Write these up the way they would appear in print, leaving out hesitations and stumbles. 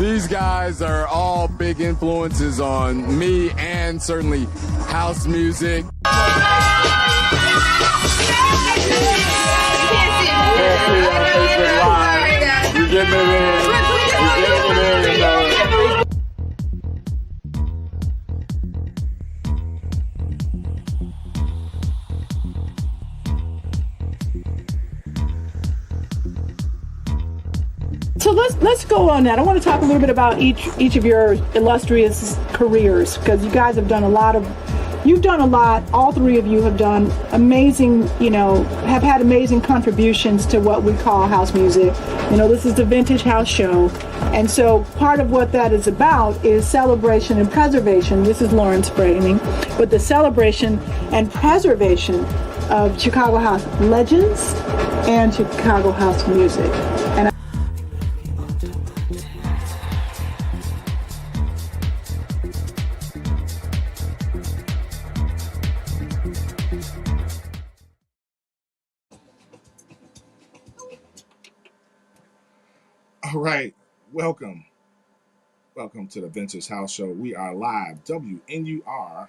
these guys are all big influences on me and certainly house music. So let's go on that. I want to talk a little bit about each of your illustrious careers, because you guys have done a lot. All three of you have done amazing, have had amazing contributions to what we call house music. This is the Vintage House Show. And so part of what that is about is celebration and preservation. This is Lawrence Braining, but the celebration and preservation of Chicago house legends and Chicago house music. And All right, welcome to the Vintage House Show. We are live, WNUR. I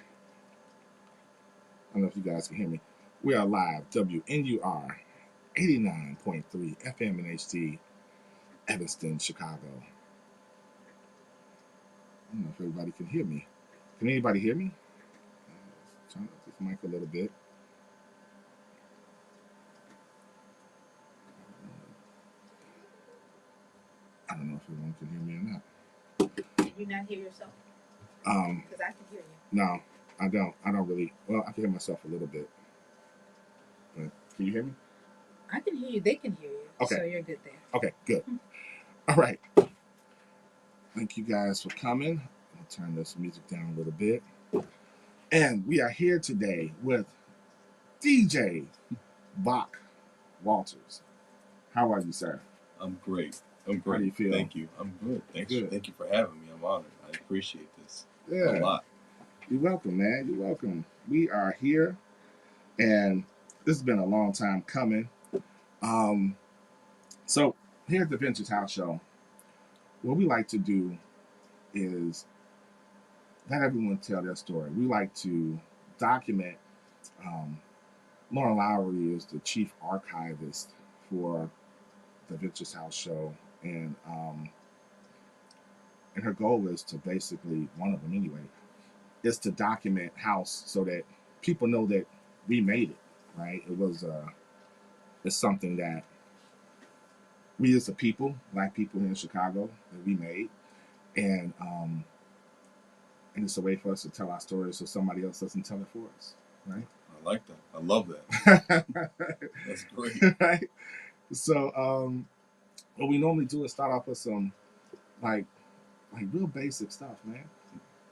don't know if you guys can hear me. We are live, WNUR, 89.3 FM and HD, Evanston, Chicago. I don't know if everybody can hear me. Can anybody hear me? Turn up this mic a little bit. I don't know if everyone can hear me or not. Can you not hear yourself? Because I can hear you. No, I don't. I don't really. Well, I can hear myself a little bit. But can you hear me? I can hear you. They can hear you. Okay. So you're good there. Okay, good. All right. Thank you guys for coming. I'll turn this music down a little bit. And we are here today with DJ Bach Walters. How are you, sir? I'm great. I'm great. How do you feel? Thank you. I'm good. Thank you for having me. I'm honored. I appreciate this a lot. You're welcome, man. You're welcome. We are here, and this has been a long time coming. So here at the Vintage House Show, what we like to do is let everyone tell their story. We like to document. Lauren Lowry is the chief archivist for the Vintage House Show, and her goal is to basically, one of them anyway, is to document house so that people know that we made it, right? It's something that we as a people, Black people here in Chicago, that we made, and it's a way for us to tell our stories so somebody else doesn't tell it for us, right? I like that. I love that. That's great. Right? So what we normally do is start off with some like real basic stuff, man.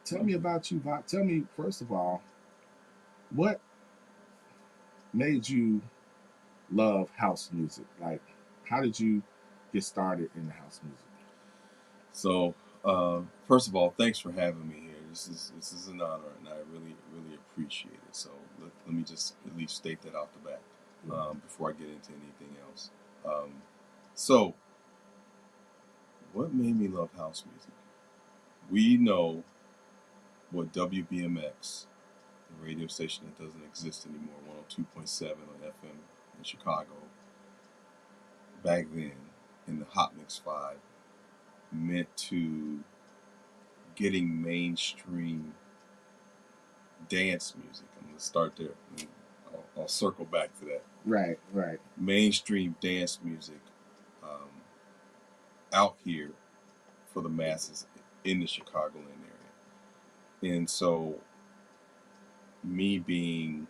Tell me about you, Bob. Tell me, first of all, what made you love house music? Like, how did you get started in the house music? So, first of all, thanks for having me here. This is an honor, and I really, really appreciate it. So let me just at least state that off the bat before I get into anything else. So, what made me love house music? We know what WBMX, the radio station that doesn't exist anymore, 102.7 on FM in Chicago, back then in the Hot Mix 5, meant to getting mainstream dance music. I'm going to start there. I'll circle back to that. Right. Mainstream dance music out here for the masses in the Chicagoland area. And so me being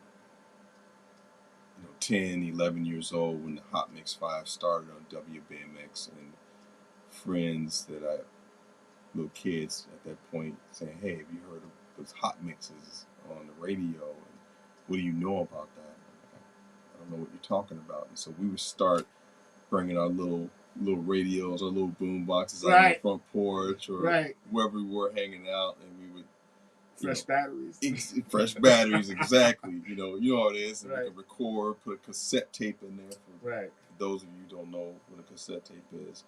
10, 11 years old when the Hot Mix 5 started on WBMX, and friends little kids at that point saying, hey, have you heard of those hot mixes on the radio? And what do you know about that? I don't know what you're talking about. And so we would start bringing our little radios or little boom boxes out on the front porch or wherever we were hanging out, and we would fresh batteries, exactly. You know how it is. And we could record, put a cassette tape in there. For those of you who don't know what a cassette tape is,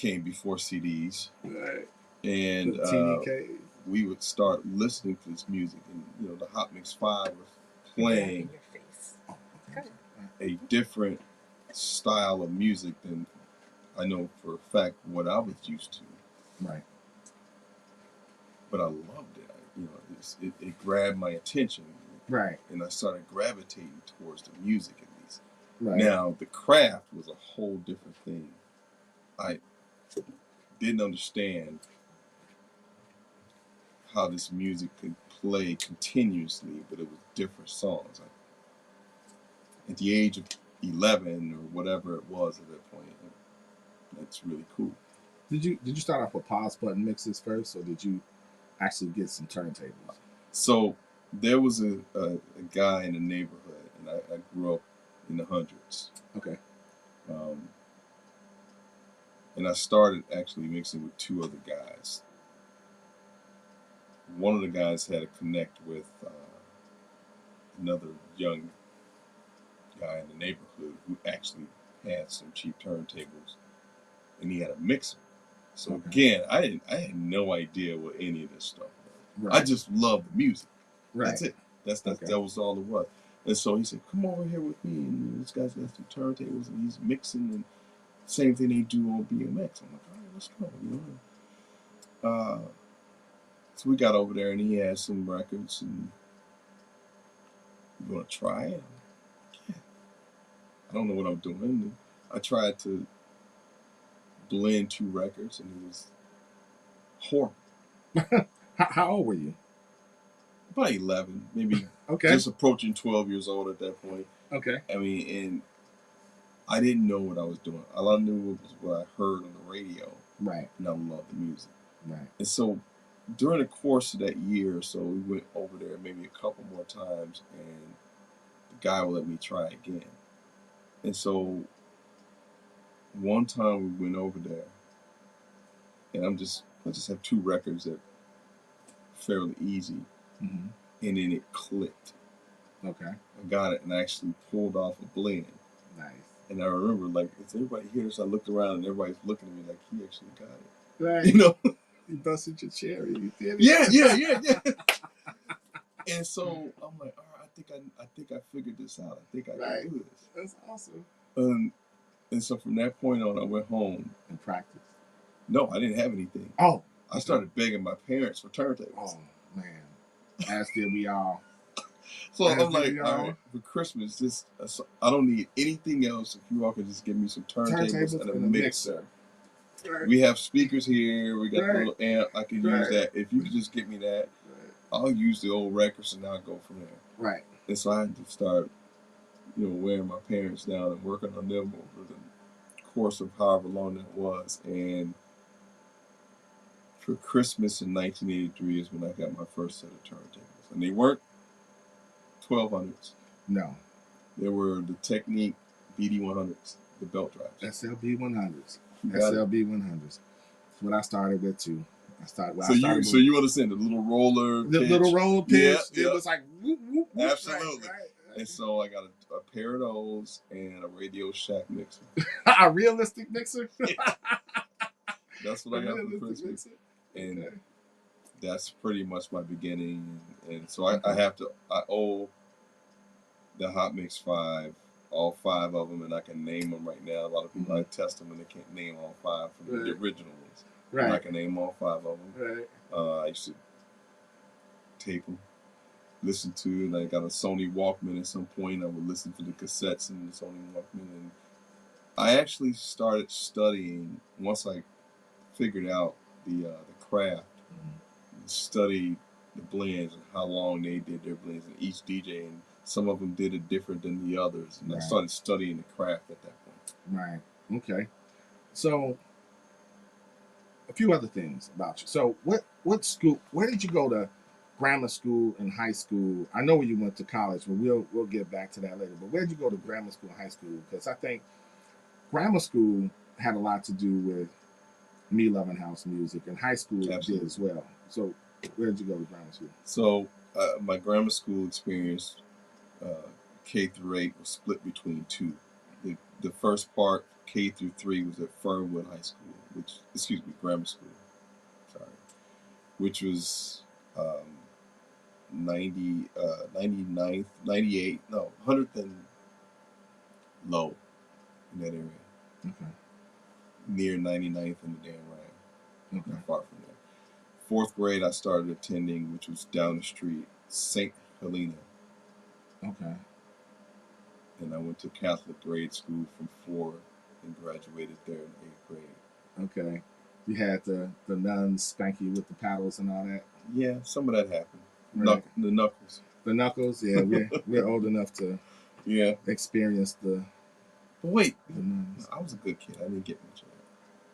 came before CDs, Right. and The TDK. we would start listening to this music, and you know, the Hot Mix 5 was In playing your face. Oh, okay. a different style of music than I know for a fact what I was used to. Right. But I loved it. It grabbed my attention, Right. and I started gravitating towards the music at least. Right. Now, the craft was a whole different thing. I didn't understand how this music could play continuously, but it was different songs. At the age of 11 or whatever it was at that point, that's really cool. Did you start off with pause button mixes first, or did you actually get some turntables? So there was a guy in the neighborhood, and I grew up in the hundreds. Okay. And I started actually mixing with two other guys. One of the guys had a connect with another young guy in the neighborhood who actually had some cheap turntables, and he had a mixer. So again, I had no idea what any of this stuff was. Right. I just loved the music. Right. That's it. That was all it was. And so he said, "Come over here with me." And this guy's got some turntables, and he's mixing, and same thing they do on BMX. I'm like, all right, let's go. You know. So we got over there, and he had some records, and you want to try it? Yeah. I don't know what I'm doing. And I tried to blend two records, and it was horrible. How old were you? About 11, maybe Okay. just approaching 12 years old at that point. Okay. I mean, and I didn't know what I was doing. All I knew was what I heard on the radio. Right. And I loved the music. Right. And so during the course of that year or so, we went over there maybe a couple more times, and the guy would let me try again. And so one time we went over there, and I just have two records that are fairly easy. Mm-hmm. And then it clicked. Okay. I got it, and I actually pulled off a blend. Nice. And I remember, like, is everybody here? So I looked around, and everybody's looking at me like, he actually got it. Right. You know? You busted your cherry. You did it. Yeah. And so I'm like, all right, I think I figured this out. I think I can do this. That's awesome. And so from that point on, I went home. And practice. No, I didn't have anything. Oh. I started begging my parents for turntables. Oh, man. As did we all. So I'm like, all right, for Christmas, I don't need anything else. If you all could just give me some turntables and a mixer. Right. We have speakers here. We got a little amp. I can use Right. that. If you could just get me that, I'll use the old records, and I'll go from there. Right. And so I had to start, wearing my parents down and working on them over the course of however long that was. And for Christmas in 1983 is when I got my first set of turntables. And they weren't 1200s. No. They were the Technique BD100s, the belt drives. SLB 100s. Got it. SLB 100s. That's what I started with too. So you understand the little roller the pitch? little roller pitch. Yeah. It was like whoop, whoop, whoop. Absolutely. Right. And so I got a pair of those and a Radio Shack mixer. A realistic mixer. That's what I got for Christmas. And that's pretty much my beginning. And so I owe the Hot Mix 5, all 5 of them, and I can name them right now. A lot of people, I test them and they can't name all 5 from the original ones. Right. I can name all 5 of them. Right. I used to tape them, listen to, and I got a Sony Walkman at some point. I would listen to the cassettes in the Sony Walkman. And I actually started studying, once I figured out the craft, studied the blends and how long they did their blends, and each DJ, and some of them did it different than the others. And I started studying the craft at that point. Right. Okay. So, a few other things about you. So, what school? Where did you go to grammar school and high school? I know where you went to college, but we'll get back to that later. But where did you go to grammar school and high school? Because I think grammar school had a lot to do with me loving house music, and high school did as well. So, where did you go to grammar school? So, my grammar school experience, K through 8, was split between 2. The first part, K through 3, was at Fernwood High School. grammar school. Sorry, which was 99th, 98, no, 100th and low in that area, Okay. near 99th and the Dan Ryan, Okay. not far from there. Fourth grade, I started attending, which was down the street, St. Helena, Okay. and I went to Catholic grade school from 4 and graduated there in 8th grade. Okay. You had the nuns spank you with the paddles and all that. Yeah, some of that happened. Right. The knuckles. The knuckles. Yeah, we're old enough to Yeah. experience the Wait, nuns. I was a good kid. I didn't get much of that.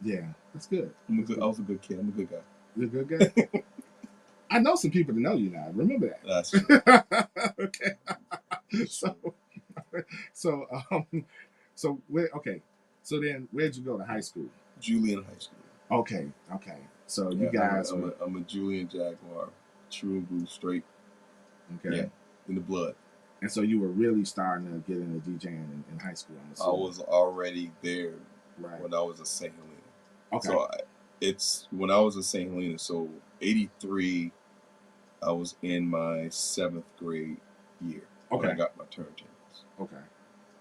Yeah, that's good. I was a good kid. I'm a good guy. You're a good guy. I know some people that know you now. Remember that. That's true. Okay. So okay. So then, where'd you go to high school? Julian High School. Okay. So you guys I'm a Julian Jaguar, true and blue, straight. okay. Yeah, in the blood. And so you were really starting to get into DJing in high school. I was already there right. when I was at St. Helena. Okay. So it's when I was at St. Helena. So 83, I was in my 7th grade year. Okay. When I got my turntables. Okay.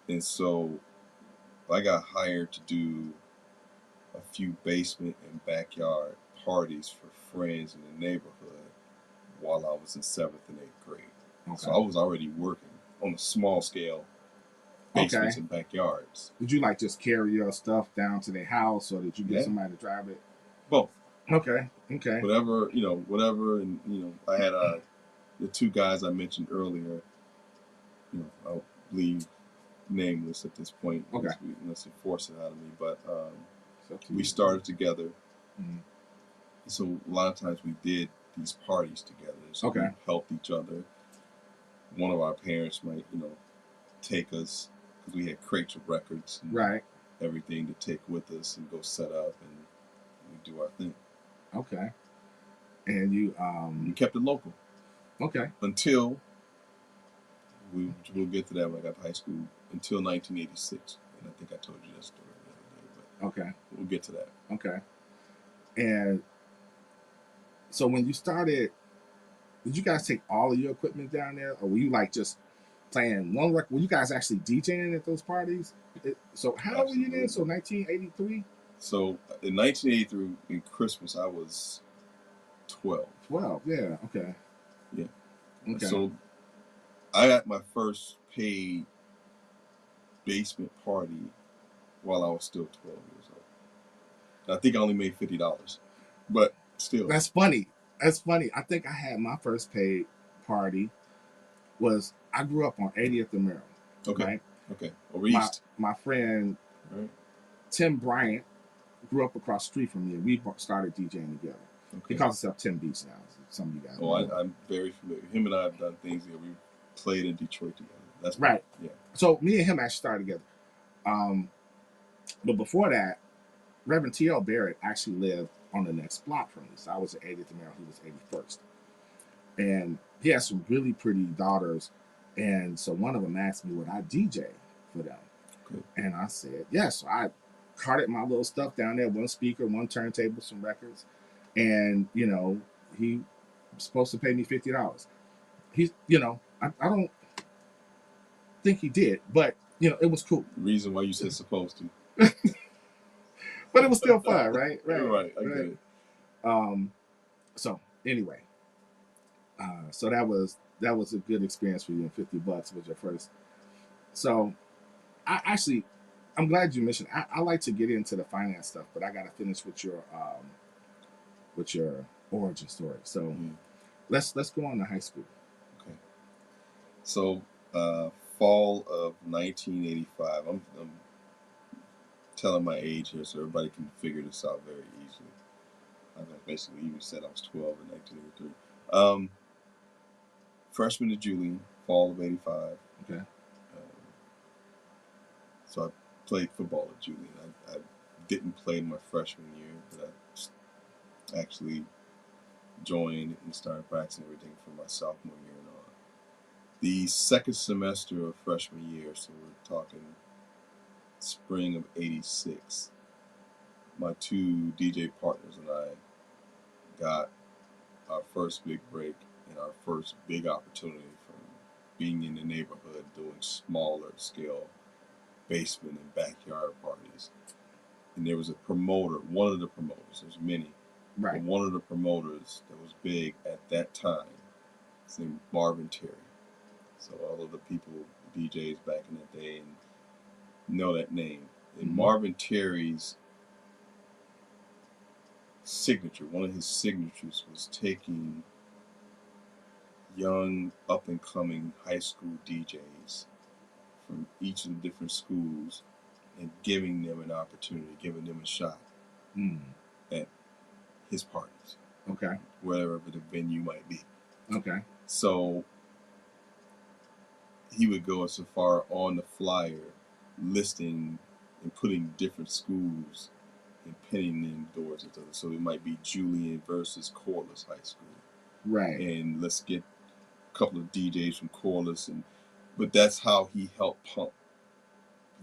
And so I got hired to do a few basement and backyard parties for friends in the neighborhood while I was in 7th and 8th grade. Okay. So I was already working on a small scale, basements Okay. and backyards. Did you like just carry your stuff down to their house, or did you get Yeah. somebody to drive it? Both. Okay. Whatever, and, I had the 2 guys I mentioned earlier, I'll leave nameless at this point. Okay. Unless you force it out of me. But It's up to we you. started together. Mhm. So a lot of times we did these parties together. So Okay. we helped each other. One of our parents might, take us, because we had crates of records and Right. everything to take with us and go set up, and we do our thing. Okay. And you We kept it local okay. until we'll get to that when I got to high school, until 1986. And I think I told you that story the other day, but Okay. we'll get to that. Okay. And so when you started, did you guys take all of your equipment down there, or were you like just playing one record? Were you guys actually DJing at those parties? So how old were you then? So 1983? So in 1983, in Christmas, I was 12. 12. Yeah. Okay. Yeah. Okay. So I got my first paid basement party while I was still 12 years old. I think I only made $50, but still. That's funny. I think I had my first paid party I grew up on 80th and Maryland. Okay. Right? Okay. Over east. My friend Right. Tim Bryant grew up across the street from me, and we started DJing together. Okay. He calls himself Tim Beach now. Some of you guys Oh, know. I'm very familiar. Him and I have done things together. We played in Detroit together. That's Right. Yeah. So me and him actually started together. But before that, Reverend T.L. Barrett actually lived on the next block from me. So I was at 80th and Maryland. He was 81st. And he has some really pretty daughters. And so one of them asked me would I DJ for them. Okay. And I said, yes. So I carted my little stuff down there, one speaker, one turntable, some records. And, he was supposed to pay me $50. He's, I don't think he did, but, it was cool. The reason why you said supposed to. But it was still fun, right? Right. I get it. So anyway, so that was a good experience for you, and $50 was your first. So I'm glad you mentioned. I like to get into the finance stuff, but I got to finish with your origin story. So let's go on to high school. Okay. So fall of 1985. I'm telling my age here so everybody can figure this out very easily. I basically even said I was 12 in 1983. Freshman at Julian, fall of 85. Okay. So I played football at Julian. I didn't play my freshman year, but I actually joined and started practicing everything for my sophomore year and on. The second semester of freshman year, so we're talking spring of 86, my two DJ partners and I got our first big break and our first big opportunity from being in the neighborhood doing smaller scale basement and backyard parties. And there was a promoter, one of the promoters, there's many, Right. but one of the promoters that was big at that time, his name was Marvin Terry. So all of the people, DJs back in the day, and know that name. And Marvin Terry's signature, one of his signatures was taking young, up-and-coming high school DJs from each of the different schools and giving them an opportunity, giving them a shot at his parties. Okay. Wherever the venue might be. Okay. So he would go so far on the flyer listing and putting different schools and pinning them doors into it. So it might be Julian versus Corliss High School. Right. And let's get a couple of DJs from Corliss, but that's how he helped pump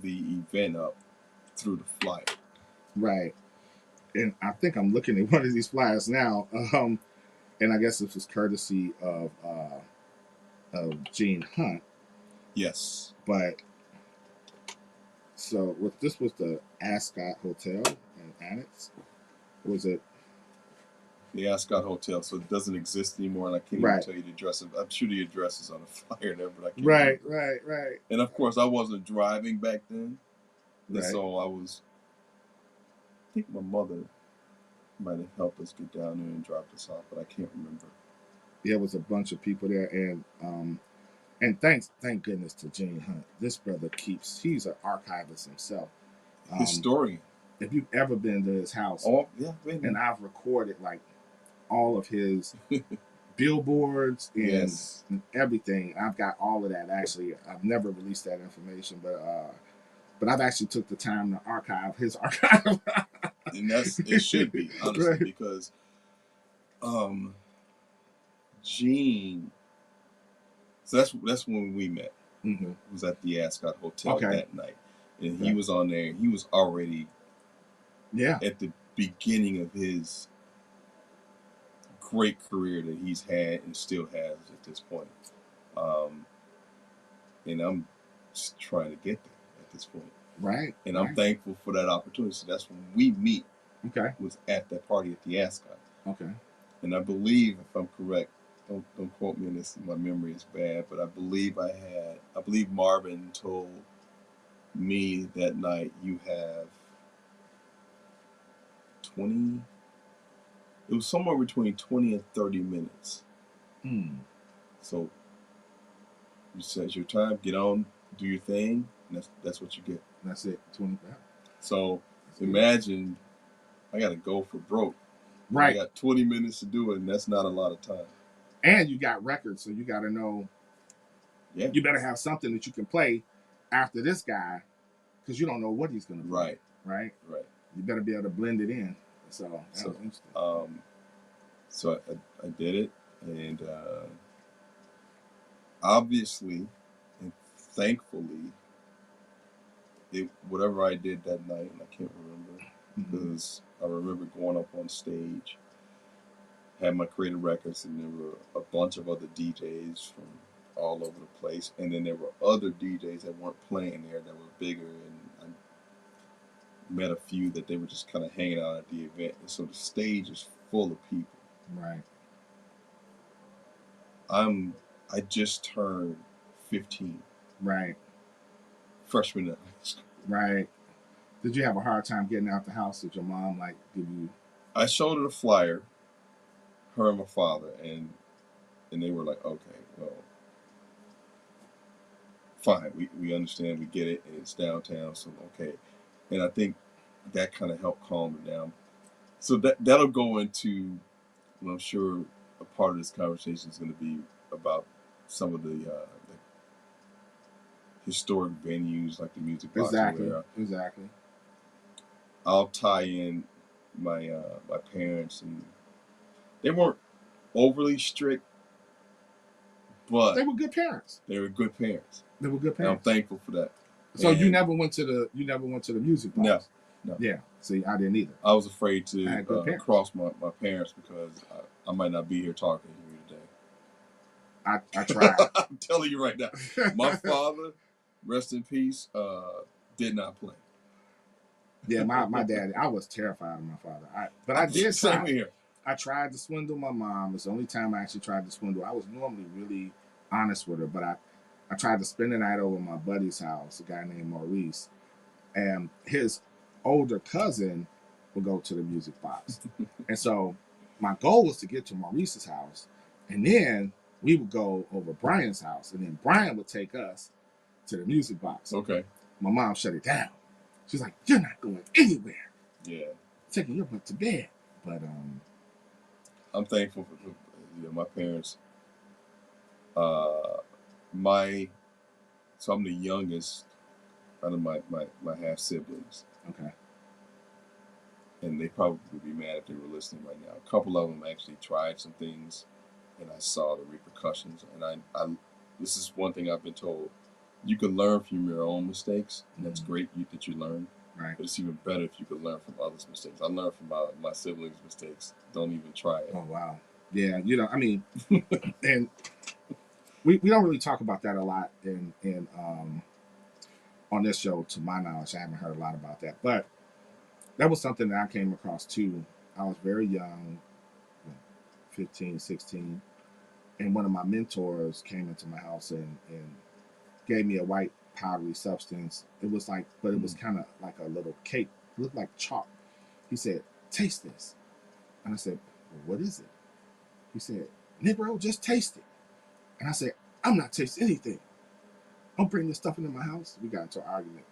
the event up through the flyer. Right. And I think I'm looking at one of these flyers now. And I guess this was courtesy of Gene Hunt. Yes. But so this was the Ascot Hotel in Annex. Was it? The Ascot Hotel, so it doesn't exist anymore, and I can't even tell you the address. I'm sure the address is on the flyer there, but I can't. Right. And of course, I wasn't driving back then, and so I think my mother might have helped us get down there and dropped us off, but I can't remember. There was a bunch of people there, and thank goodness to Gene Hunt. This brother he's an archivist himself. Historian. If you've ever been to his house, and I've recorded like all of his billboards and everything. I've got all of that. Actually, I've never released that information, but I've actually took the time to archive his archive. And it should be, honestly, because Gene. So that's when we met. It was at the Ascot Hotel that night, and he was on there. He was already at the beginning of his great career that he's had and still has at this point. And I'm just trying to get there at this point. Right. And I'm thankful for that opportunity. So that's when we meet. Okay. Was at that party at the Ascot. Okay. And I believe, if I'm correct, don't quote me on this, my memory is bad, but I believe Marvin told me that night, you have 20, it was somewhere between 20 and 30 minutes. So you said it's your time, get on, do your thing, and that's what you get. That's it, 20. So imagine I got to go for broke. Right. I got 20 minutes to do it, and that's not a lot of time. And you got records, so you got to know. Yeah. You better have something that you can play after this guy, because you don't know what he's going to play. Right. You better be able to blend it in. So that was interesting. So I did it, and obviously and thankfully, whatever I did that night, and I can't remember, because I remember going up on stage, had my creative records, and there were a bunch of other DJs from all over the place, and then there were other DJs that weren't playing there that were bigger, and I met a few that they were just kind of hanging out at the event, and so the stage is full of people. Right. I just turned 15. Right. Freshman in high school. Right. Did you have a hard time getting out the house? Did your mom give you? I showed her the flyer, her and my father, and they were like, okay, well, fine, we understand, we get it, and it's downtown, so okay. And I think that kind of helped calm her down. So that'll go into, well, I'm sure a part of this conversation is going to be about some of the historic venues like the Music Box. Exactly. I'll tie in my parents, and they weren't overly strict, but they were good parents. And I'm thankful for that. So you never went to the Music Box? No. Yeah. See, I didn't either. I was afraid I to had good parents. cross my parents because I might not be here talking to you today. I tried. I'm telling you right now. My father, rest in peace, did not play. Yeah, my dad. I was terrified of my father. But I did Same try. here. I tried to swindle my mom. It's the only time I actually tried to swindle. I was normally really honest with her, but I tried to spend the night over at my buddy's house, a guy named Maurice, and his older cousin would go to the music box. And so my goal was to get to Maurice's house, and then we would go over Brian's house, and then Brian would take us to the music box. Okay. My mom shut it down. She's like, "You're not going anywhere. Yeah. Taking your butt to bed." But I'm thankful for my parents. So I'm the youngest out of my half siblings, okay. and they probably would be mad if they were listening right now. A couple of them actually tried some things, and I saw the repercussions. And I this is one thing I've been told: you can learn from your own mistakes, and that's great that you learn. Right. But it's even better if you could learn from others' mistakes. I learned from my siblings' mistakes. Don't even try it. Oh wow. Yeah, I mean, and we don't really talk about that a lot in on this show, to my knowledge. I haven't heard a lot about that. But that was something that I came across too. I was very young, 15, 16, and one of my mentors came into my house and gave me a white powdery substance. It was like, but it was kind of like a little cake. It looked like chalk. He said, "Taste this." And I said, "Well, what is it?" He said, "Negro, just taste it." And I said, "I'm not tasting anything. Don't bring this stuff into my house." We got into an argument.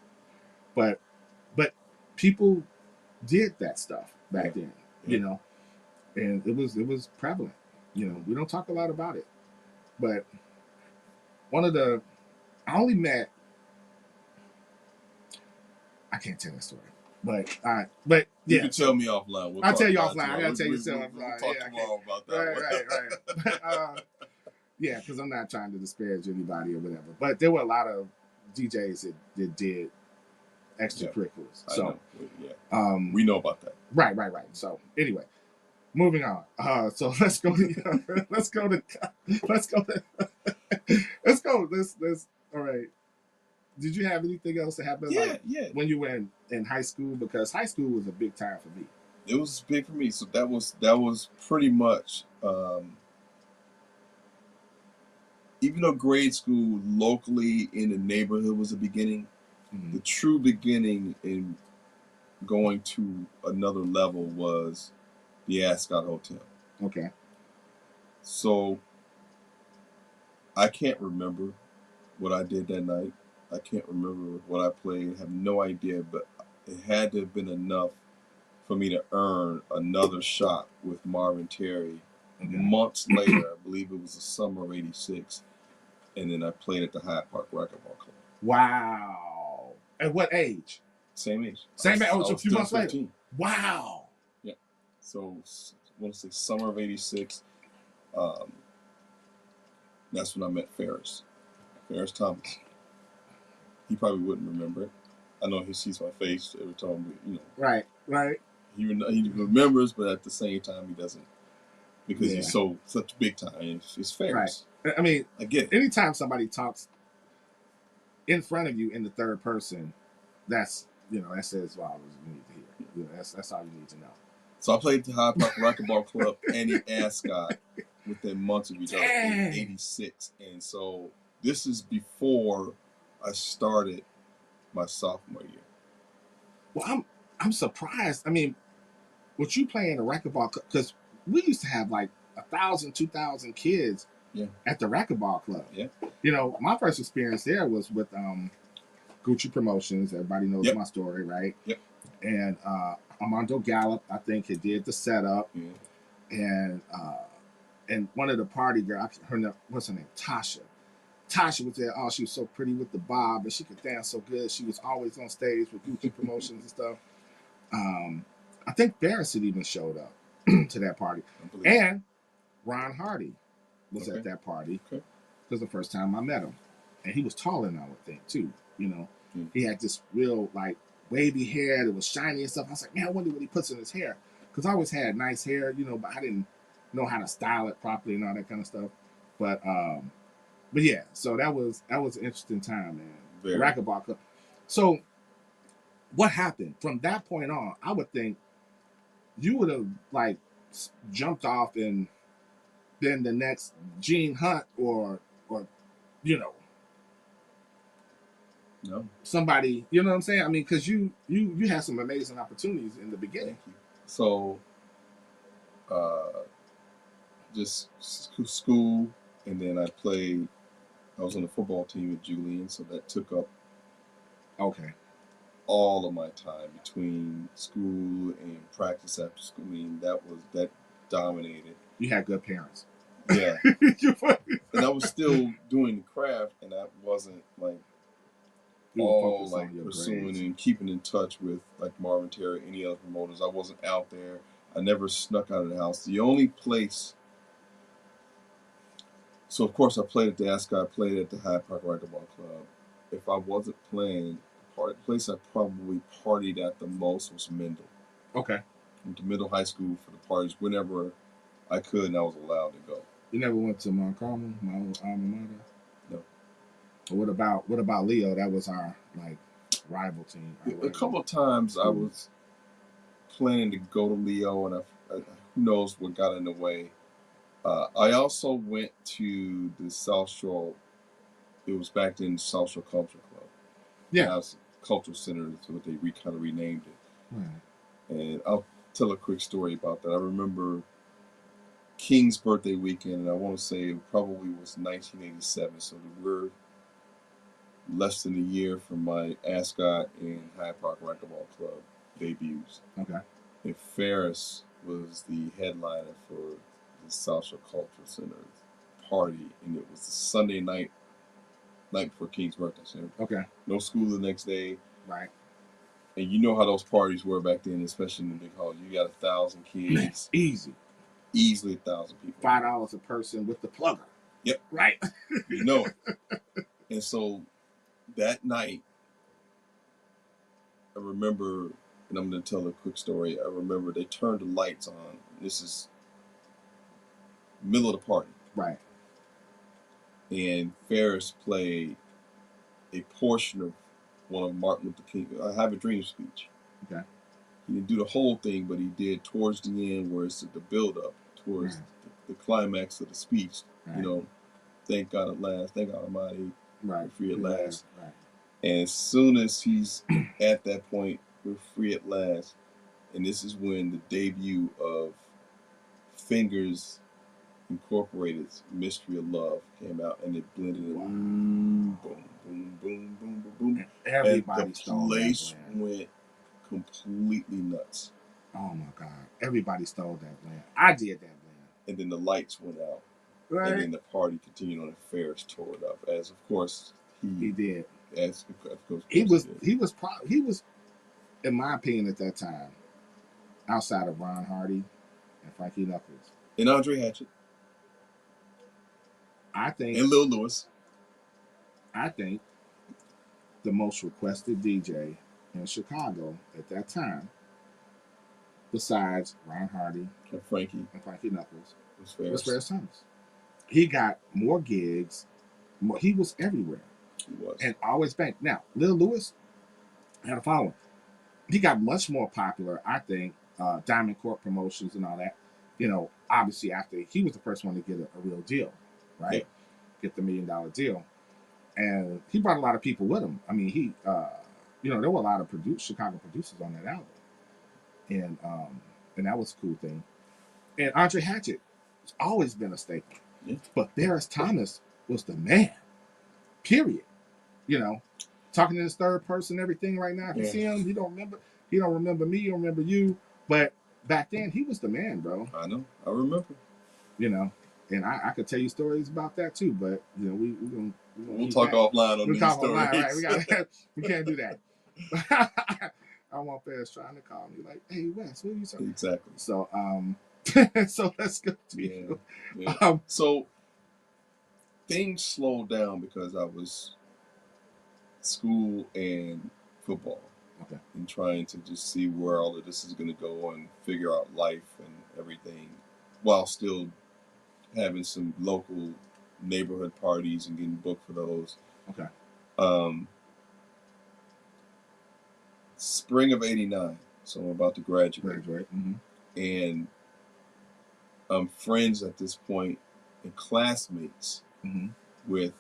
But people did that stuff back then, and it was prevalent. We don't talk a lot about it. But I only met, I can't tell that story. But yeah. You can tell me offline. I'll tell you offline. I gotta tell you offline. We'll talk tomorrow about that. Right. Yeah, because I'm not trying to disparage anybody or whatever. But there were a lot of DJs that did extracurriculars. Yeah, so we know about that. Right. So anyway, moving on. So let's go. All right. Did you have anything else that happened? Yeah. When you were in high school, because high school was a big time for me. It was big for me. So that was pretty much. Even though grade school locally in the neighborhood was the beginning, the true beginning in going to another level was the Ascot Hotel. Okay. So I can't remember what I did that night. I can't remember what I played. I have no idea, but it had to have been enough for me to earn another shot with Marvin Terry. Months later, I believe it was the summer of '86, and then I played at the Hyde Park Racquetball Club. Wow. At what age? Same age. Same age. Oh, so a few months 15. later. Wow. Yeah. So I want to say summer of '86. That's when I met Ferris Thomas. He probably wouldn't remember it. I know he sees my face every time, Right. He remembers, but at the same time he doesn't, because he's such big time. It's Ferris. Right. I mean, I get it. Anytime somebody talks in front of you in the third person, that's that says, "Wow, you need to hear." That's all you need to know. So I played at the Hyde Park Racquetball Club and the Ascot within months of each other in '86, and so this is before I started my sophomore year. Well, I'm surprised. I mean, what you play in a racquetball club, because we used to have like 1,000, 2,000 kids at the racquetball club. Yeah. My first experience there was with Gucci Promotions. Everybody knows my story, right? Yep. And Armando Gallup, I think, had did the setup. Yeah. And one of the party girls, what's her name? Tasha. Tasha was there. Oh, she was so pretty with the bob, and she could dance so good. She was always on stage with Gucci Promotions and stuff. I think Ferris had even showed up to that party. And Ron Hardy was at that party. It was the first time I met him. And he was taller than I would think, too. He had this real, wavy hair that was shiny and stuff. I was like, man, I wonder what he puts in his hair. Because I always had nice hair, you know, but I didn't know how to style it properly and all that kind of stuff. But yeah, so that was an interesting time, man. Very. Racquetball club. So what happened from that point on? I would think you would have like jumped off and been the next Gene Hunt or you know No. somebody. You know what I'm saying? I mean, because you had some amazing opportunities in the beginning. Thank you. So, just school, and then I was on the football team at Julian, so that took up Okay. all of my time between school and practice after school. I mean, that dominated. You had good parents. Yeah. And I was still doing the craft, and I wasn't like all like pursuing grades. and keeping in touch with like Marvin Terry, any other promoters. I wasn't out there. I never snuck out of the house. The only place. So of course I played at the Ascot. I played at the Hyde Park Racquetball Club. If I wasn't playing, the place I probably partied at the most was Mendel. Okay. Went to Mendel High School for the parties whenever I could and I was allowed to go. You never went to Mount Carmel, my old alma mater? No. What about Leo? That was our like rival team. A couple of times I was planning to go to Leo, and who knows what got in the way. I also went to the South Shore. It was back then South Shore Culture Club. Yeah. Now it's Cultural Center. That's what they kind of renamed it. Right. And I'll tell a quick story about that. I remember King's birthday weekend, and I want to say it probably was 1987. So we're less than a year from my Ascot and Hyde Park Racquetball Club debuts. Okay. And Ferris was the headliner for the South Shore Cultural Center party, and it was the Sunday night before King's birthday. So okay. No school the next day. Right. And you know how those parties were back then, especially in the big hall. You got 1,000 kids. Easily 1,000 people. $5 a person with the plugger. Yep. Right. You know it. And so that night, I remember, and I'm going to tell a quick story. I remember they turned the lights on. This is middle of the party. Right. And Ferris played a portion of one of Martin Luther King, I Have a Dream speech. Okay. He didn't do the whole thing, but he did towards the end where it's the build-up, towards the climax of the speech. Right. You know, thank God at last, thank God Almighty, right. Free at last. Right. And as soon as he's at that point, we're free at last. And this is when the debut of Fingers Incorporated's Mystery of Love came out, and it blended in. Boom, boom, boom, boom, boom, boom. Everybody and the stole place that blend. went completely nuts. Oh my God. Everybody stole that blend. I did that blend. And then the lights went out. Right. And then the party continued on, and Ferris tore it up. As of course he did. As of course he was, in my opinion at that time, outside of Ron Hardy and Frankie Knuckles. And Andre Hatchett. I think. And Lil Lewis. I think the most requested DJ in Chicago at that time, besides Ron Hardy and Frankie Knuckles, was Ferris Thomas. He got more gigs. He was everywhere. He was. And always banked. Now, Lil Lewis had a following. He got much more popular, I think, Diamond Court Promotions and all that. You know, obviously after he was the first one to get a real deal, right? Yeah. Get the $1 million deal. And he brought a lot of people with him. I mean, there were a lot of Chicago producers on that album. And that was a cool thing. And Andre Hatchett has always been a staple. Yeah. But Ferris Thomas was the man. Period. You know, talking in his third person, everything right now. I can see him. He don't remember me, he don't remember you. But back then he was the man, bro. I know. I remember. You know. And I could tell you stories about that too, but you know, we'll talk offline on these stories. Offline, right? We can't do that. I want Ferris trying to call me like, "Hey Wes, what are you talking?" Exactly. So so let's go to you. Yeah. So things slowed down because I was school and football. Okay. and trying to just see where all of this is going to go and figure out life and everything, while still having some local neighborhood parties and getting booked for those. Okay. Spring of '89, so I'm about to graduate. Mm-hmm. And I'm friends at this point and classmates Mm-hmm. with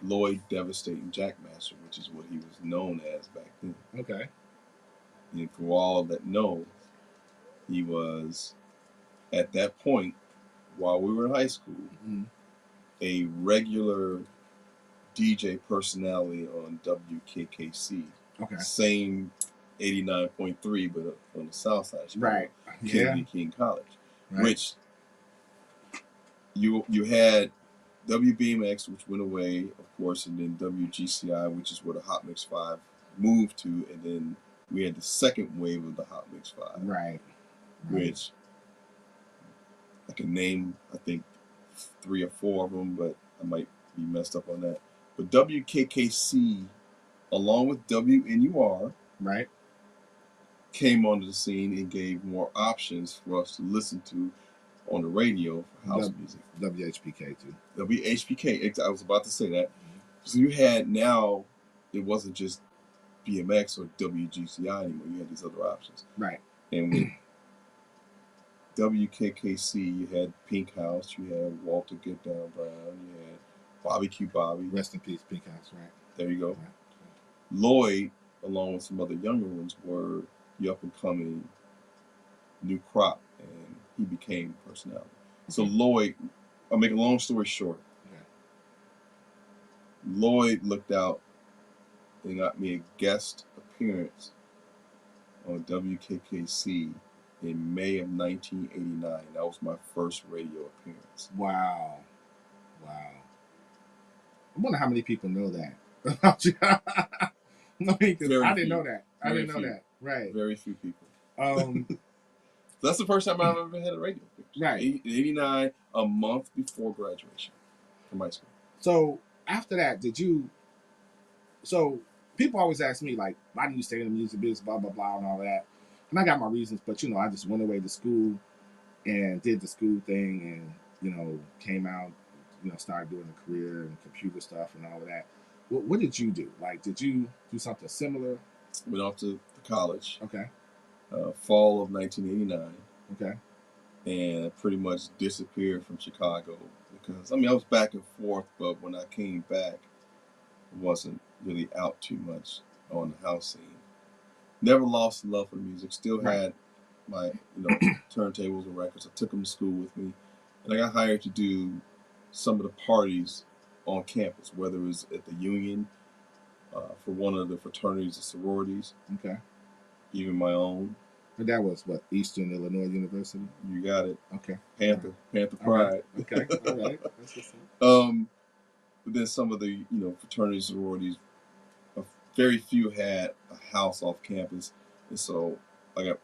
Lloyd Devastating Jackmaster, which is what he was known as back then. Okay. And for all that know, he was, at that point, while we were in high school, Mm-hmm. a regular DJ personality on WKKC. Okay. Same 89.3, but on the south side of Chicago, Right. Kennedy Yeah. King College, Right. which you had WBMX, which went away, of course, and then WGCI, which is where the Hot Mix 5 moved to, and then we had the second wave of the Hot Mix 5, Right. which I can name, I think, 3 or 4 of them, but I might be messed up on that. But WKKC, along with WNUR, Right. came onto the scene and gave more options for us to listen to on the radio for house music. WHPK too. WHPK, I was about to say that. So you had, now, it wasn't just BMX or WGCI anymore. You had these other options. Right. And with WKKC, you had Pink House, you had Walter Get Down Brown, you had Bobby Q Bobby. Rest in peace, Pink House. Right. There you go. Right. Lloyd, along with some other younger ones, were the up and coming new crop, and he became personality. So Lloyd, I'll make a long story short. Okay. Lloyd looked out and got me a guest appearance on WKKC in May of 1989. That was my first radio appearance. Wow. Wow. I wonder how many people know that about you. I didn't know that. I didn't know that. Right. Very few people. So that's the first time I've ever had a radio appearance. Right. 89, a month before graduation from high school. So after that, so people always ask me, like, why didn't you stay in the music business, blah, blah, blah, and all that. And I got my reasons, but, I just went away to school and did the school thing and, came out, started doing a career and computer stuff and all of that. What did you do? Like, did you do something similar? Went off to college. Okay. Fall of 1989. Okay. And I pretty much disappeared from Chicago because, I was back and forth, but when I came back, I wasn't really out too much on the house scene. Never lost the love for the music. Still had my, turntables and records. I took them to school with me, and I got hired to do some of the parties on campus, whether it was at the Union, for one of the fraternities and sororities. Okay. Even my own. And that was what, Eastern Illinois University? You got it. Okay. Panther Pride. Right. Okay. All right. That's what's up. But then some of the fraternities, sororities, very few had a house off campus, and so I got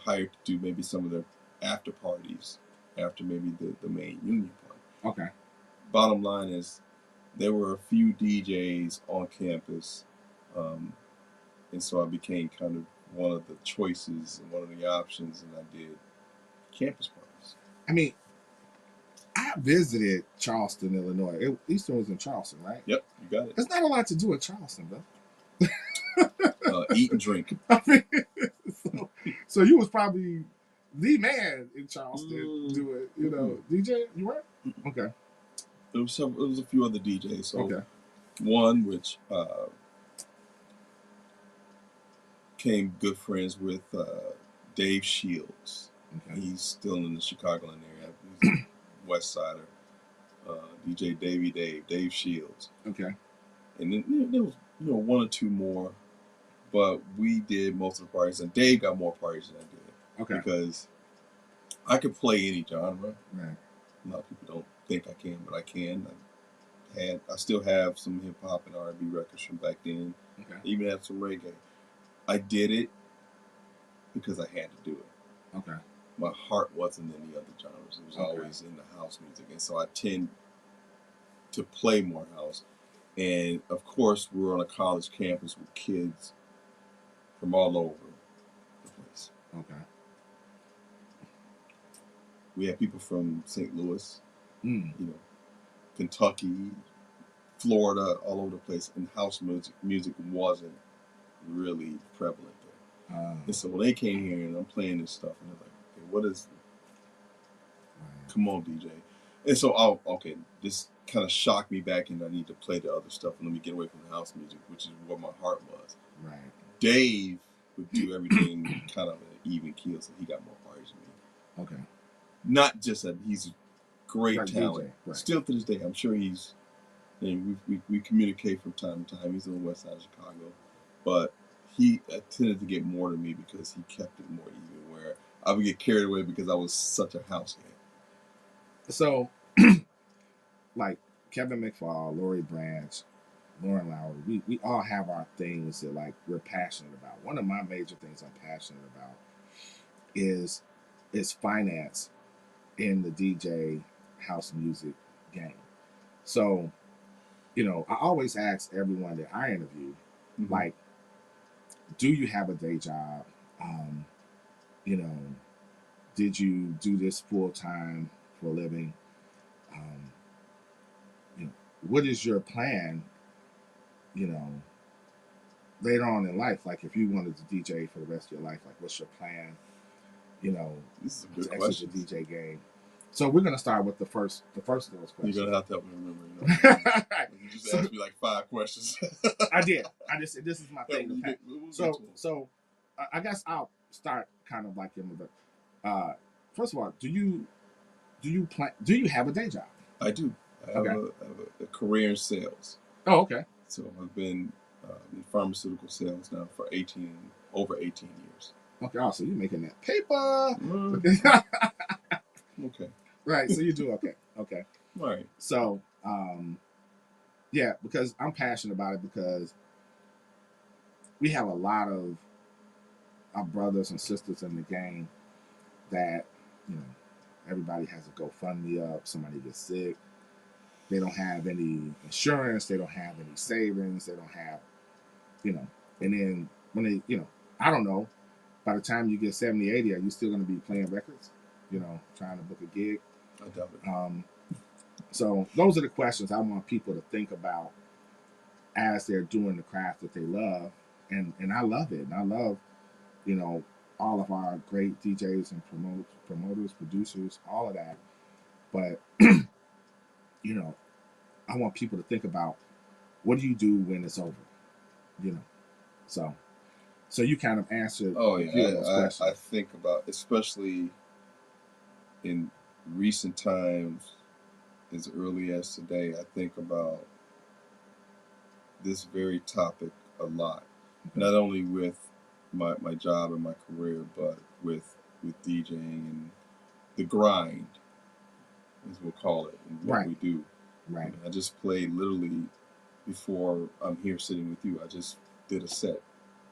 hired to do maybe some of their after parties after maybe the main union party. Okay. Bottom line is, there were a few DJs on campus, and so I became kind of one of the choices and one of the options, and I did campus parties. I visited Charleston, Illinois. Eastern was in Charleston, right? Yep, you got it. There's not a lot to do in Charleston, bro. Eat and drink. So you was probably the man in Charleston doing, DJ. You were? Okay. There was a few other DJs. So Okay. one which became good friends with Dave Shields. Okay. He's still in the Chicagoland area. He's a West Sider. DJ Dave Shields. Okay. And then there was one or two more, but we did most of the parties, and Dave got more parties than I did. Okay. Because I could play any genre. Right. A lot of people don't think I can, but I can. I still have some hip hop and R&B records from back then. Okay. I even have some reggae. I did it because I had to do it. Okay. My heart wasn't in the other genres. It was always in the house music, and so I tend to play more house. And of course, we're on a college campus with kids from all over the place. Okay. We have people from St. Louis, Mm. you know, Kentucky, Florida, all over the place, and house music wasn't really prevalent there. And so when they came here and I'm playing this stuff, and they're like, "Hey, what is? Come on, DJ." And so, this kind of shocked me back, and I need to play the other stuff, and let me get away from the house music, which is where my heart was. Right. Dave would do everything kind of an even keel, so he got more parties than me. Okay. Not just that he's a great Right, talent. DJ, right. Still to this day, I'm sure he's. And we communicate from time to time. He's on the west side of Chicago, but he tended to get more than me because he kept it more even. Where I would get carried away because I was such a house head. So, like Kevin McFall, Lori Branch, Lauren Lowry, we all have our things that like we're passionate about. One of my major things I'm passionate about is finance in the DJ house music game. So, you know, I always ask everyone that I interview, like, do you have a day job? You know, did you do this full time for a living? You know, what is your plan? You know, later on in life, like if you wanted to DJ for the rest of your life, like what's your plan? You know, this is a good to question. exit the DJ game. So we're gonna start with the first of those questions. You're gonna have to help me remember. You just asked me like 5 questions. I did. This is my thing. So I guess I'll start kind of like in the. First of all, do you have a day job? I do. I have a career in sales. Oh, okay. So I've been in pharmaceutical sales now for over 18 years. Okay, so you're making that paper. Okay. Right, so you do okay. Okay. Right. So, yeah, because I'm passionate about it because we have a lot of our brothers and sisters in the game that, you know, everybody has a GoFundMe up, somebody gets sick, they don't have any insurance, they don't have any savings, they don't have, you know, and then when they, you know, I don't know, by the time you get 70, 80, are you still going to be playing records? You know, trying to book a gig? I doubt it. So those are the questions I want people to think about as they're doing the craft that they love. And I love it. And I love, you know, all of our great DJs and promoters, producers, all of that. But, you know, I want people to think about what do you do when it's over? You know, so you kind of answered a few of those questions. I think about, especially in recent times, as early as today, I think about this very topic a lot. Okay. Not only with my job and my career, but with DJing and the grind, as we'll call it, and what we do. Right. I just played literally before I'm here sitting with you. I just did a set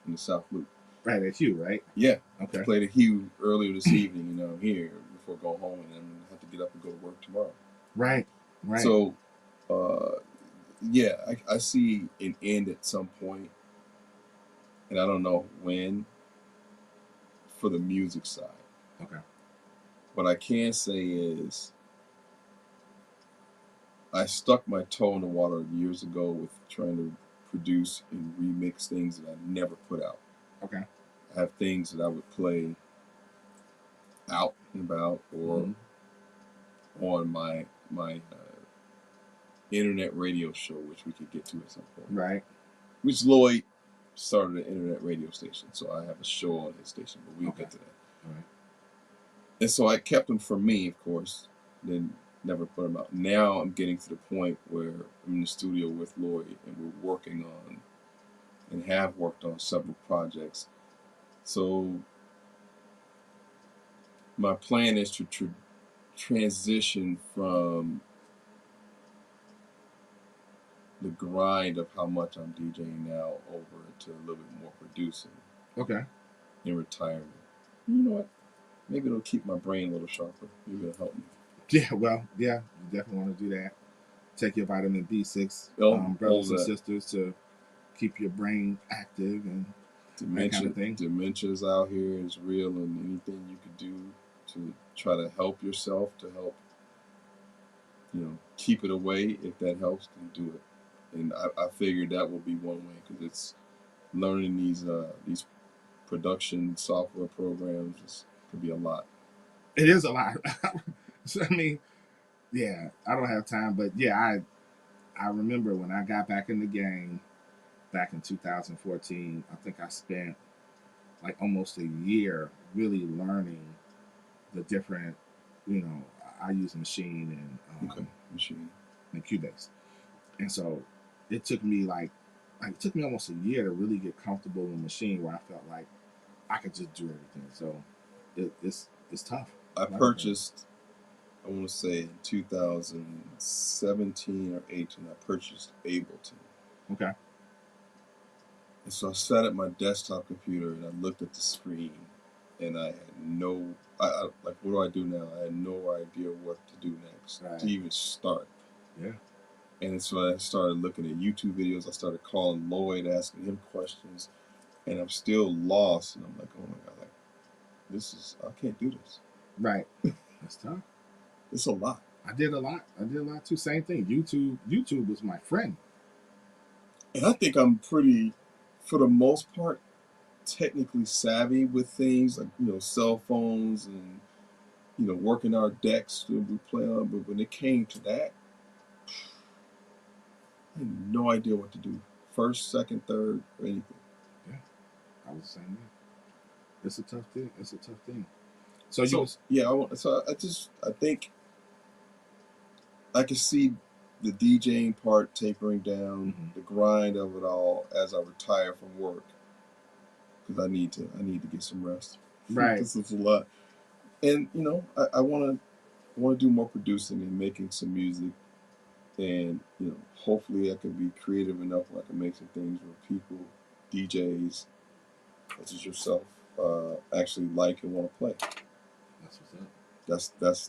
in the South Loop. Right, at Hugh, right? Yeah. Okay. I played at Hugh earlier this evening, and I'm here before I go home, and then I have to get up and go to work tomorrow. Right. Right. So, yeah, I see an end at some point, and I don't know when, for the music side. Okay. What I can say is I stuck my toe in the water years ago with trying to produce and remix things that I never put out. Okay. I have things that I would play out and about or on my internet radio show, which we could get to at some point. Right. Which Lloyd started an internet radio station, so I have a show on his station, but we'll get to that. All right. And so I kept them for me, of course, then never put them out. Now I'm getting to the point where I'm in the studio with Lloyd, and we're working on, and have worked on several projects. So my plan is to transition from the grind of how much I'm DJing now over to a little bit more producing. Okay. In retirement. You know what? Maybe it'll keep my brain a little sharper. Maybe it'll help me. Yeah, well, yeah, you definitely want to do that. take your vitamin B6, Oh, brothers and that. sisters, to keep your brain active and that kind of thing. Dementia's out here is real, and anything you could do to try to help yourself, to help, keep it away, if that helps, then do it. And I figured that will be one way, because it's learning these production software programs could be a lot. It is a lot. So, I mean, yeah, I don't have time, but yeah, I remember when I got back in the game back in 2014. I think I spent like almost a year really learning the different, I use Machine and Machine and Cubase, and so it took me it took me almost a year to really get comfortable with Machine, where I felt like I could just do everything. So it's tough. I purchased, I want to say in 2017 or 18, I purchased Ableton. Okay. And so I sat at my desktop computer and I looked at the screen, and I had like, what do I do now? I had no idea what to do next, to even start. Yeah. And so I started looking at YouTube videos. I started calling Lloyd, asking him questions, and I'm still lost. And I'm like, oh my God, like, I can't do this. Right. That's tough. It's a lot. I did a lot too. Same thing. YouTube was my friend. And I think I'm pretty, for the most part, technically savvy with things like, cell phones and, working our decks that we play on. But when it came to that, I had no idea what to do. First, second, third, or anything. Yeah. I was the same way. It's a tough thing. I think I can see the DJing part tapering down, the grind of it all as I retire from work, because I need to get some rest. Right. This is a lot, and I want to do more producing and making some music, and hopefully I can be creative enough where I can make some things where people, DJs, such as yourself, actually like and want to play. That's what's up.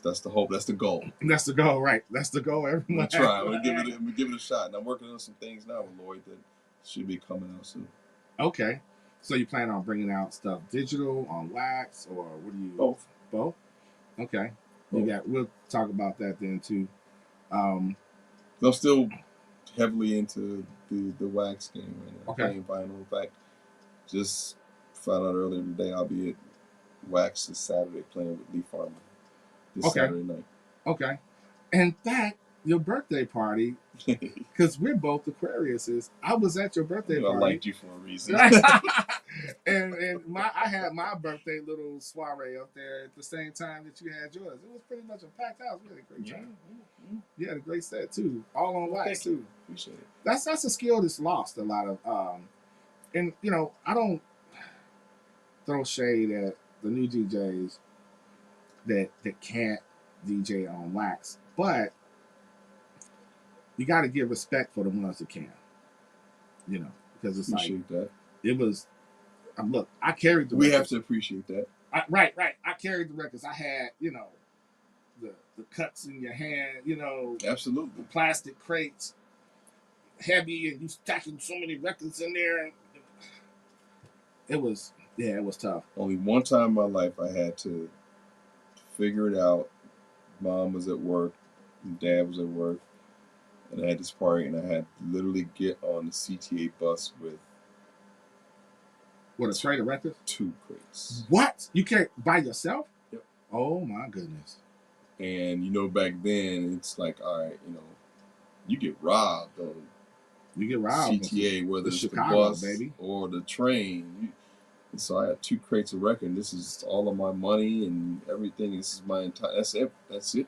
That's the hope. That's the goal. That's the goal, right? That's the goal. Everyone. I'm try. I'm gonna give it a shot, and I'm working on some things now with Lloyd that should be coming out soon. Okay, so you plan on bringing out stuff digital on wax, or what do you? Both. Okay. Both. We'll talk about that then too. I'm still heavily into the wax game right now. Okay. Playing vinyl. In fact, just found out earlier today I'll be at Wax this Saturday playing with Lee Farmer. Saturday night. Okay. In fact, your birthday party, because we're both Aquariuses. I was at your birthday party. I liked you for a reason. and I had my birthday little soiree up there at the same time that you had yours. It was pretty much a packed house. We had a great time. You had a great set too. All on wax too. Appreciate it. That's a skill that's lost a lot of. And I don't throw shade at the new DJs that can't DJ on wax, but you got to give respect for the ones that can, because it's appreciate that. It was. Look, I carried the. We records. have to appreciate that. Right. I carried the records. I had, the cuts in your hand, Absolutely, the plastic crates, heavy, and you stacking so many records in there. It was tough. Only one time in my life I had to figure it out. Mom was at work, and Dad was at work, and I had this party, and I had to literally get on the CTA bus with a tray of records? 2 crates. What? You carry by yourself? Yep. Oh my goodness. And back then it's like, all right, you get robbed on CTA, whether it's Chicago, the bus baby, or the train. And so I had 2 crates of record, and this is all of my money and everything. This is my entire. That's it for me.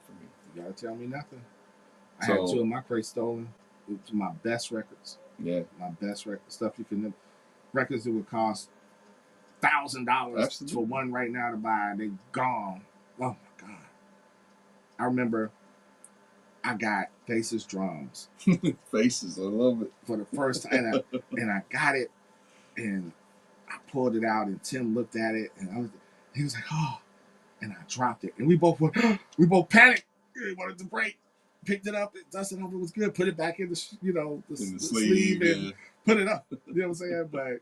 You gotta tell me nothing. I had 2 of my crates stolen. It's my best records. Yeah. My best records. Stuff you can. Records that would cost $1,000 for one right now to buy. They gone. Oh my God. I remember I got Faces drums. Faces, I love it. For the first time, and I got it, and I pulled it out, and Tim looked at it, and he was like, "Oh," and I dropped it, and we both panicked. We wanted to break. picked it up, dusted it off, it was good, put it back in the In the sleeve and yeah. put it up. You know what I'm saying? But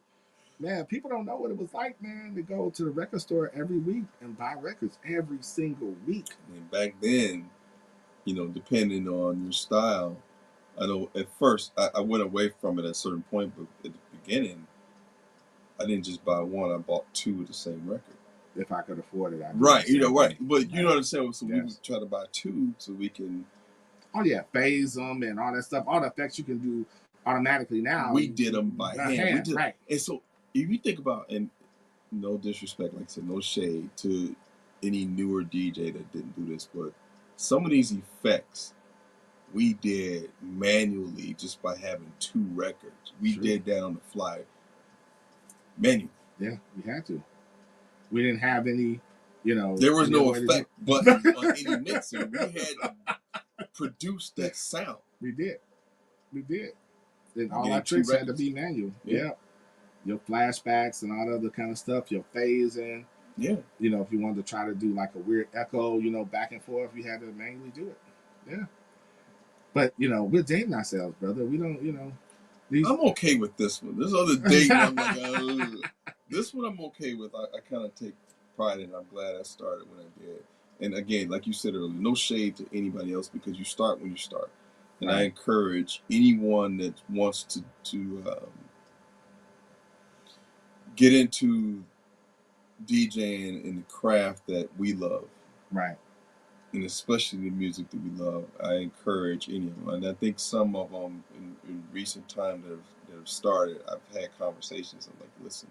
man, people don't know what it was like, man, to go to the record store every week and buy records every single week. And back then, depending on your style, I know at first I went away from it at a certain point, but at the beginning, I didn't just buy one; I bought two of the same record. If I could afford it, I'd Right, do the same right. thing. But you know what I'm saying. So we Yes. would try to buy two so we can. Oh yeah, phase them and all that stuff. All the effects you can do automatically now. We did them by hand. We did, right. And so if you think about, and no disrespect, like I said, no shade to any newer DJ that didn't do this, but some of these effects we did manually just by having two records. We True. did that on the fly, manually. Yeah, we had to. We didn't have any, There was no effect button on any mixer. We had to produce that sound. We did. And all Getting our tricks two had to be records. manual. Yeah. Your flashbacks and all the other kind of stuff, your phasing. Yeah. If you wanted to try to do like a weird echo, back and forth, you had to manually do it. Yeah. But, we're dating ourselves, brother. We don't, these... I'm okay with this one. This other date, I'm like, this one I'm okay with. I kind of take pride in it. I'm glad I started when I did. And again, like you said earlier, no shade to anybody else because you start when you start. And I encourage anyone that wants to get into DJing in the craft that we love. Right. And especially the music that we love, I encourage any of them. And I think some of them in recent time that have started, I've had conversations. I'm like, listen,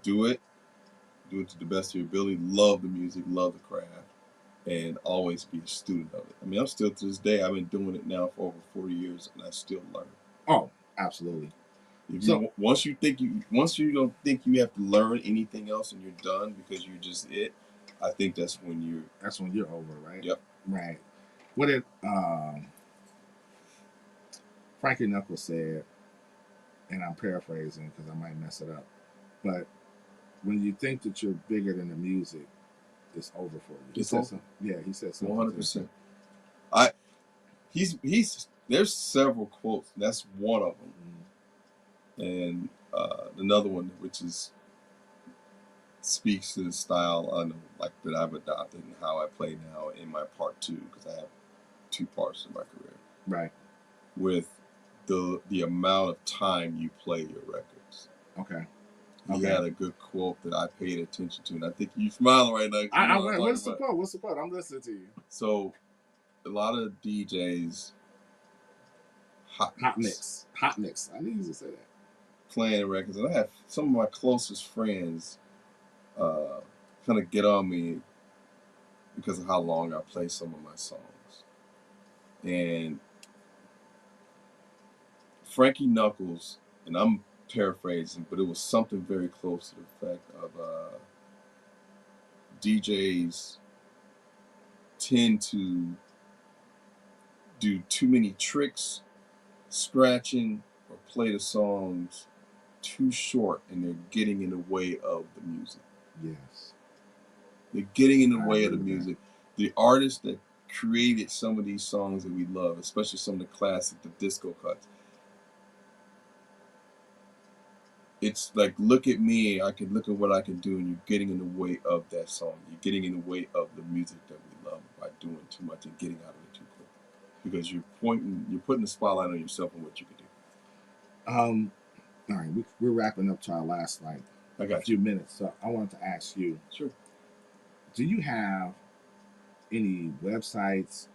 do it to the best of your ability. Love the music, love the craft, and always be a student of it. I mean, I'm still to this day. I've been doing it now for over 40 years, and I still learn. Oh, absolutely. Once you don't think you have to learn anything else, and you're done because you're just it. I think that's when you're over, right? Yep. Right. What did Frankie Knuckles said, and I'm paraphrasing because I might mess it up, but when you think that you're bigger than the music, it's over for you. He said something. 100%. There's several quotes. And that's one of them, and another one which speaks to the style I know, like that I've adopted and how I play now in my part two, because I have two parts in my career. Right. With the amount of time you play your records. Okay. He had a good quote that I paid attention to, and I think you're smiling right now. What's the quote? What's the quote? I'm listening to you. So, a lot of DJs, hot mix. I knew you would say that. Playing records, and I have some of my closest friends kind of get on me because of how long I play some of my songs. And Frankie Knuckles, and I'm paraphrasing, but it was something very close to the fact of DJs tend to do too many tricks, scratching, or play the songs too short, and they're getting in the way of the music. Yes. They're getting in the way of the music. The artists that created some of these songs that we love, especially some of the classic, the disco cuts, it's like, look at me, I can look at what I can do, and you're getting in the way of that song. You're getting in the way of the music that we love by doing too much and getting out of it too quick. Because you're putting the spotlight on yourself and what you can do. All right, we're wrapping up to our last few minutes. So I wanted to ask you. Sure. Do you have any websites,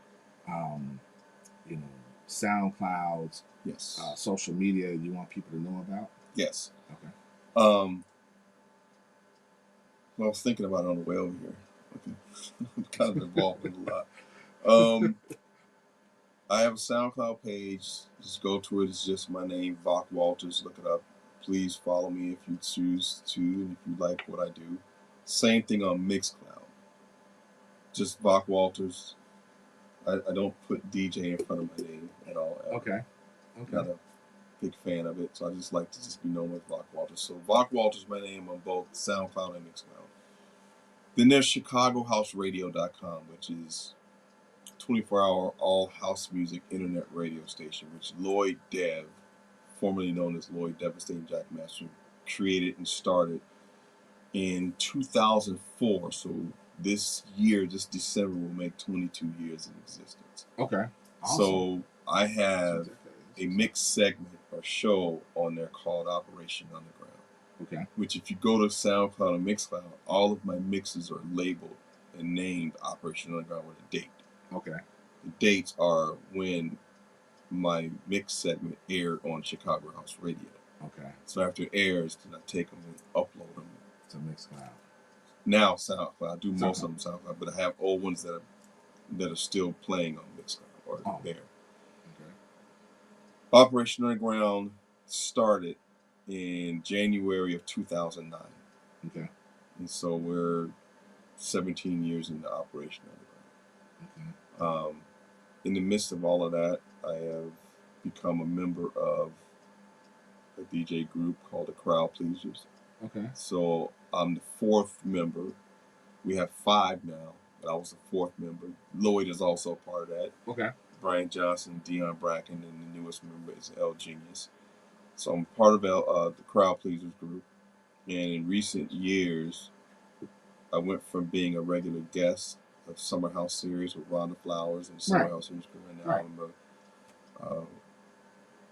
SoundClouds, yes, social media you want people to know about? Yes. Okay. Well, I was thinking about it on the way over here. Okay. I'm kind of involved in a lot. I have a SoundCloud page. Just go to it. It's just my name, Vok Walters. Look it up. Please follow me if you choose to, and if you like what I do. Same thing on Mixcloud. Just Vok Walters. I don't put DJ in front of my name at all. Okay. Not a big fan of it, so I just like to just be known as Vok Walters. So Vok Walters is my name on both SoundCloud and Mixcloud. Then there's ChicagoHouseRadio.com, which is 24-hour all house music internet radio station, which Lloyd Dev, formerly known as Lloyd Devastating Jackmaster, created and started in 2004. So this year, this December, will make 22 years in existence. Okay. Awesome. So I have a mixed segment or show on there called Operation Underground. Okay. Which, if you go to SoundCloud and Mixcloud, all of my mixes are labeled and named Operation Underground with a date. Okay. The dates are when my mix segment aired on Chicago House Radio. Okay. So after it airs, then I take them and upload them to Mixcloud. Now SoundCloud. I do most of them SoundCloud, but I have old ones that are still playing on Mixcloud or there. Okay. Operation Underground started in January of 2009. Okay. And so we're 17 years into Operation Underground. Okay. In the midst of all of that, I have become a member of a DJ group called the Crowd Pleasers. Okay. So I'm the fourth member. We have 5 now, but I was the fourth member. Lloyd is also a part of that. Okay. Brian Johnson, Dion Bracken, and the newest member is L Genius. So I'm part of the Crowd Pleasers group. And in recent years, I went from being a regular guest of Summer House Series with Rhonda Flowers and Summer House Series crew, and now I'm a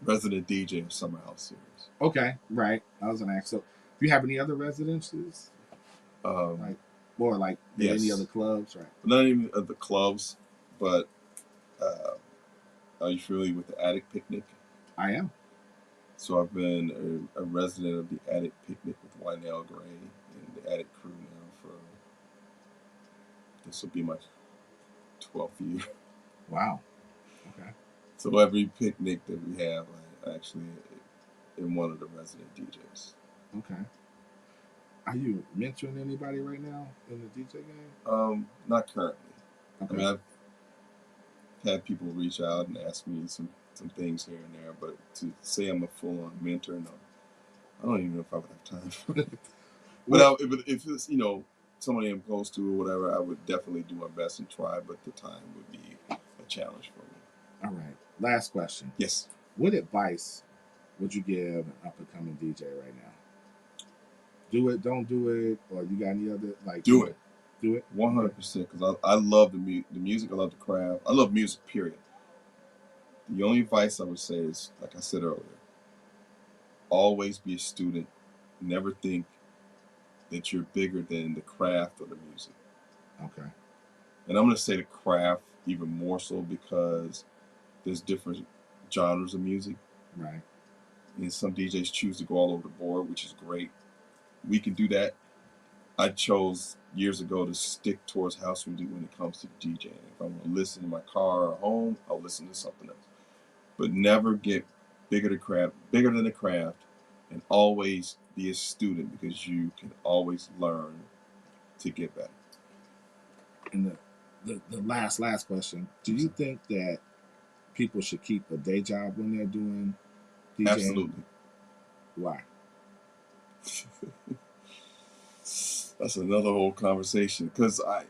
resident DJ of Summer House Series. Okay, right. I was gonna ask. So, do you have any other residences? Yes. Any other clubs? Right. Not even of the clubs, but are you familiar with the Attic Picnic? I am. So I've been a resident of the Attic Picnic with Wynell Gray and the Attic crew now for, this will be my 12th year. Wow. Okay. So every picnic that we have, I actually am one of the resident DJs. Okay. Are you mentoring anybody right now in the DJ game? Not currently. Okay. I mean, I've had people reach out and ask me some things here and there, but to say I'm a full-on mentor, no. I don't even know if I would have time for it. But if it's, somebody I'm close to or whatever, I would definitely do my best and try, but the time would be a challenge for me. All right. Last question. Yes. What advice would you give an up-and-coming DJ right now? Do it, don't do it, or you got any other, Do it. Do it? 100%, because I love the music, I love the craft, I love music, period. The only advice I would say is, like I said earlier, always be a student. Never think that you're bigger than the craft or the music. Okay. And I'm going to say the craft even more so because there's different genres of music. Right. And some DJs choose to go all over the board, which is great. We can do that. I chose years ago to stick towards house music when it comes to DJing. If I'm going to listen in my car or home, I'll listen to something else. But never get bigger than the craft, and always be a student because you can always learn to get better. And the last question, do you think that people should keep a day job when they're doing DJing? Absolutely. Why? That's another whole conversation because I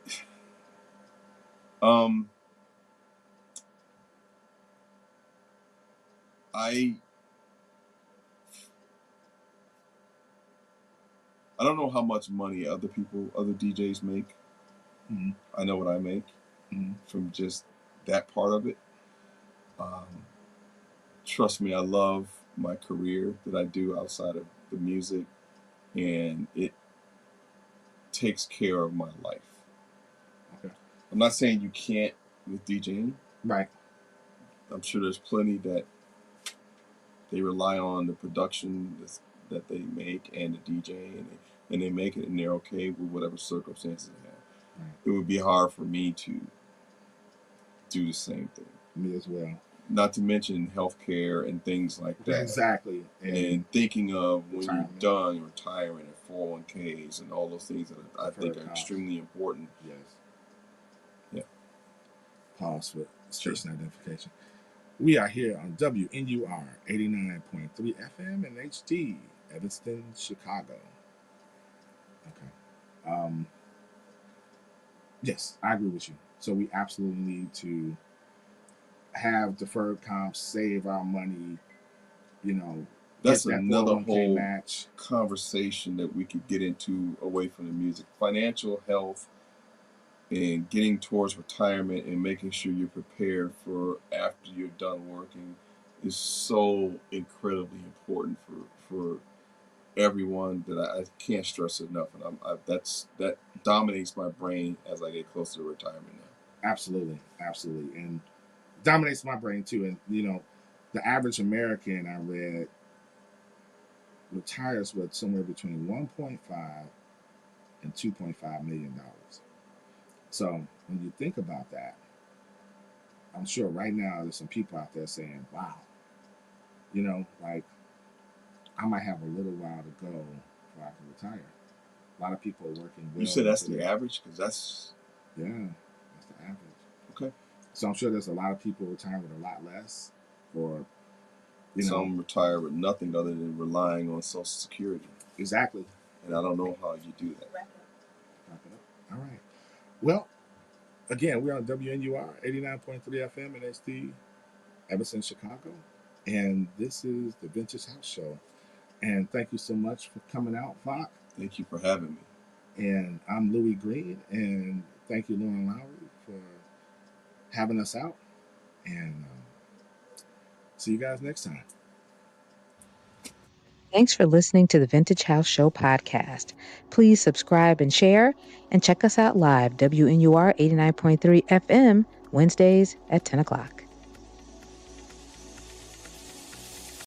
don't know how much money other DJs make. Mm-hmm. I know what I make from just that part of it. Trust me, I love my career that I do outside of the music, and it takes care of my life. Okay. I'm not saying you can't with DJing. Right. I'm sure there's plenty that they rely on the production that they make and the DJ, and they make it and they're okay with whatever circumstances they have. Right. It would be hard for me to do the same thing. Me as well. Not to mention healthcare and things like that. Exactly. And thinking of when you're retirement. done retiring and 401ks and all those things that I think are extremely important. Yes. Yeah. Pause for station identification. We are here on WNUR 89.3 FM and HD, Evanston, Chicago. Okay. Yes, I agree with you. So we absolutely need to have deferred comp, save our money, you know, That's get that another 401k whole match. conversation that we could get into away from the music. Financial health and getting towards retirement and making sure you're prepared for after you're done working is so incredibly important for everyone that I can't stress it enough. And that dominates my brain as I get closer to retirement now. Absolutely, absolutely, and dominates my brain too. And you know, the average American, I read, retires with somewhere between 1.5 and 2.5 million dollars. So when you think about that, I'm sure right now there's some people out there saying, "Wow, you know, like I might have a little while to go before I can retire." A lot of people are working. You said that's the average, because that's yeah, that's the average. Okay. So I'm sure there's a lot of people retiring with a lot less, or you know, some retire with nothing other than relying on Social Security. Exactly. And I don't know how you do that. Wrap it up. All right. Well, again, we're on WNUR 89.3 FM and HD, Evanston, Chicago. And this is the Vintage House Show. And thank you so much for coming out, Fox. Thank you for having me. And I'm Louie Green. And thank you, Lauren Lowry, for having us out. And see you guys next time. Thanks for listening to the Vintage House Show podcast. Please subscribe and share, and check us out live, WNUR 89.3 FM, Wednesdays at 10 o'clock.